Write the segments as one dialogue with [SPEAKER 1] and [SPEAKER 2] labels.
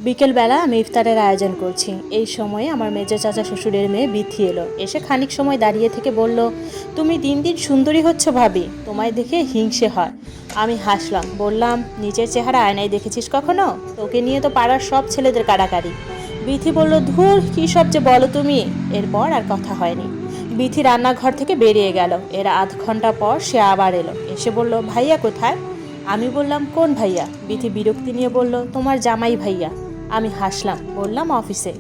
[SPEAKER 1] বিকেলবেলা আমি ইফতারের আয়োজন করছি। এই সময়ে আমার মেজো চাচা শ্বশুরের মেয়ে বিথি এলো। এসে খানিক সময় দাঁড়িয়ে থেকে বলল, তুমি দিন দিন সুন্দরী হচ্ছ ভাবি, তোমায় দেখে হিংসে হয়। আমি হাসলাম, বললাম, নিজের চেহারা আয়নায় দেখেছিস কখনো? তোকে নিয়ে তো পাড়ার সব ছেলেদের কাড়াকাড়ি। বিথি বলল, ধুর কী সব যে বলো তুমি। এরপর আর কথা হয়নি। বিথি রান্নাঘর থেকে বেরিয়ে গেল। এর আধ ঘন্টা পর সে আবার এলো। এসে বলল, ভাইয়া কোথায়? আমি বললাম, কোন ভাইয়া? বিথি বিরক্তি নিয়ে বলল, তোমার জামাই ভাইয়া। আমি হাসলাম, বললাম, অফিসে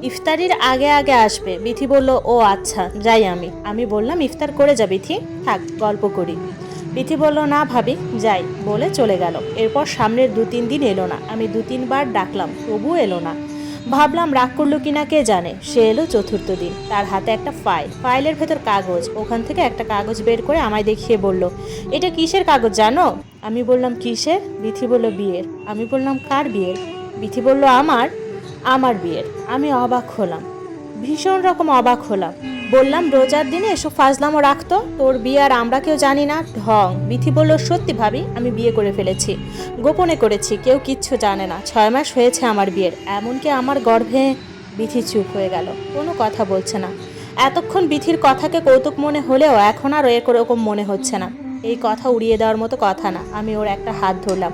[SPEAKER 1] ইফতারির আগে আগে আসবে। বিথি বলল, ও আচ্ছা, যাই আমি। আমি বললাম, ইফতার করে যা বিথি, থাক গল্প করি। বিথি বলল, না ভাবি, যাই, বলে চলে গেল। এরপর সামনের 2-3 দিন এলো না। আমি 2-3 বার ডাকলাম, তবুও এলো না। ভাবলাম রাগ করলো কিনা কে জানে। সে এলো চতুর্থ দিন। তার হাতে একটা ফাইলের ভেতর কাগজ। ওখান থেকে একটা কাগজ বের করে আমায় দেখিয়ে বলল, এটা কিসের কাগজ জানো? আমি বললাম, কিসের? বিথি বলল, বিয়ের। আমি বললাম, কার বিয়ের? বিথি বলল, আমার বিয়ের। আমি অবাক হলাম, ভীষণ রকম অবাক হলাম। বললাম, রোজার দিনে এসব ফাজলামো রাখতো, তোর বিয়ে আর আমরা কেউ জানি না, ঢং। বিথি বলল, সত্যি ভাবি, আমি বিয়ে করে ফেলেছি, গোপনে করেছি, কেউ কিচ্ছু জানে না। 6 মাস হয়েছে আমার বিয়ের, এমনকি আমার গর্ভে। বিথি চুপ হয়ে গেল, কোনো কথা বলছে না। এতক্ষণ বিথির কথাকে কৌতুক মনে হলেও এখন আর এরকম মনে হচ্ছে না। এই কথা উড়িয়ে দেওয়ার মতো কথা না। আমি ওর একটা হাত ধরলাম,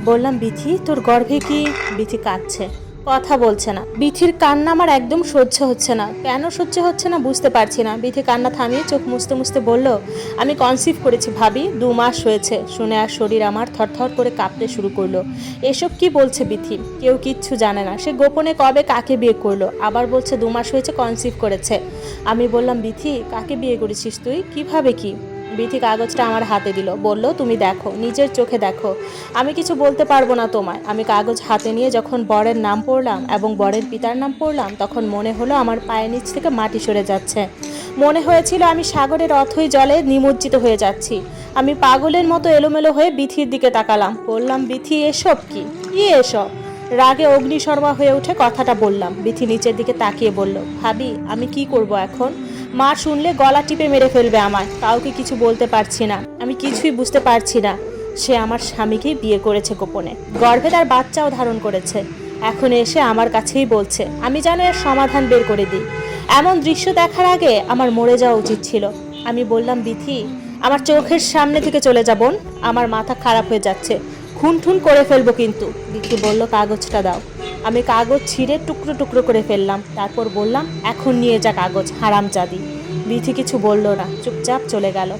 [SPEAKER 1] বললাম, বিথি, তোর গর্ভে কি? বিথি কাঁদছে, কথা বলছে না। বিথির কান্না আমার একদম সহ্য হচ্ছে না। কেন সহ্য হচ্ছে না বুঝতে পারছি না। বিথি কান্না থামিয়ে চোখ মুছতে মুছতে বলল, আমি কনসিভ করেছি ভাবি, 2 মাস হয়েছে। শুনে আর শরীর আমার থরথর করে কাঁপতে শুরু করলো। এসব কি বলছে বিথি? কেউ কিচ্ছু জানে না। সে গোপনে কবে কাকে বিয়ে করলো, আবার বলছে 2 মাস হয়েছে কনসিভ করেছে। আমি বললাম, বিথি, কাকে বিয়ে করেছিস তুই, কিভাবে কি? বিথি কাগজটা আমার হাতে দিল, বলল, তুমি দেখো, নিজের চোখে দেখো। আমি কিছু বলতে পারবো না তোমায়। আমি কাগজ হাতে নিয়ে যখন বরের নাম পড়লাম এবং বরের পিতার নাম পড়লাম, তখন মনে হলো আমার পায়ের নিচ থেকে মাটি সরে যাচ্ছে। মনে হয়েছিল আমি সাগরের অথই জলে নিমজ্জিত হয়ে যাচ্ছি। আমি পাগলের মতো এলোমেলো হয়ে বিথির দিকে তাকালাম। বললাম, বিথি, এসব কি? কি এসব? রাগে অগ্নিশর্মা হয়ে উঠে কথাটা বললাম। বিথি নিচের দিকে তাকিয়ে বলল, ভাবি, আমি কি করব এখন? মা শুনলে গলা টিপে মেরে ফেলবে আমায়। কাউকে কিছু বলতে পারছি না। আমি কিছুই বুঝতে পারছি না। সে আমার স্বামীকেই বিয়ে করেছে গোপনে, গর্ভে তার বাচ্চাও ধারণ করেছে। এখন এসে আমার কাছেই বলছে আমি যেন এর সমাধান বের করে দিই। এমন দৃশ্য দেখার আগে আমার মরে যাওয়া উচিত ছিল। আমি বললাম, বিথি, আমার চোখের সামনে থেকে চলে যা বোন, আমার মাথা খারাপ হয়ে যাচ্ছে, খুন ঠুন করে ফেলবো কিন্তু। বিথি বলল, কাগজটা দাও। আমি কাগজ ছিঁড়ে টুকরো টুকরো করে ফেললাম। তারপর বললাম, এখন নিয়ে যা কাগজ, হারামজাদি। বিথি কিছু বলল না, চুপচাপ চলে গেল।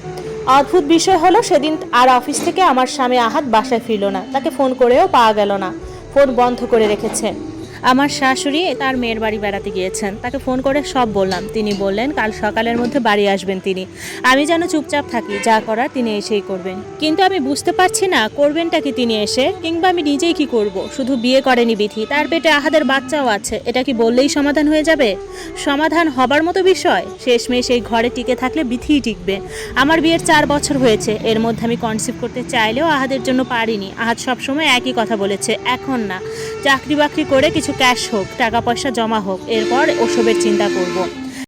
[SPEAKER 1] অদ্ভুত বিষয় হলো, সেদিন আর অফিস থেকে আমার স্বামী আহাদ বাসায় ফিরল না। তাকে ফোন করেও পাওয়া গেল না, ফোন বন্ধ করে রেখেছে। আমার শাশুড়ি তার মেয়ের বাড়ি বেড়াতে গিয়েছেন। তাকে ফোন করে সব বললাম। তিনি বললেন কাল সকালের মধ্যে বাড়ি আসবেন তিনি। আমি যেন চুপচাপ থাকি, যা করার তিনি এসেই করবেন। কিন্তু আমি বুঝতে পারছি না করবেনটা কি তিনি এসে, কিংবা আমি নিজেই কি করব। শুধু বিয়ে করেনি বিথি, তার পেটে আহাদের বাচ্চাও আছে। এটা কি বললেই সমাধান হয়ে যাবে? সমাধান হবার মতো বিষয়? শেষমেশ এই ঘরে টিকে থাকলে বিথিই টিকবে। আমার বিয়ের 4 বছর হয়েছে। এর মধ্যে আমি কনসিভ করতে চাইলেও আহাদের জন্য পারিনি। আহাদ সবসময় একই কথা বলেছে, এখন না, চাকরি বাকরি করে কিছু ক্যাশ হোক, টাকা পয়সা জমা হোক, এরপর ওসবের চিন্তা করব।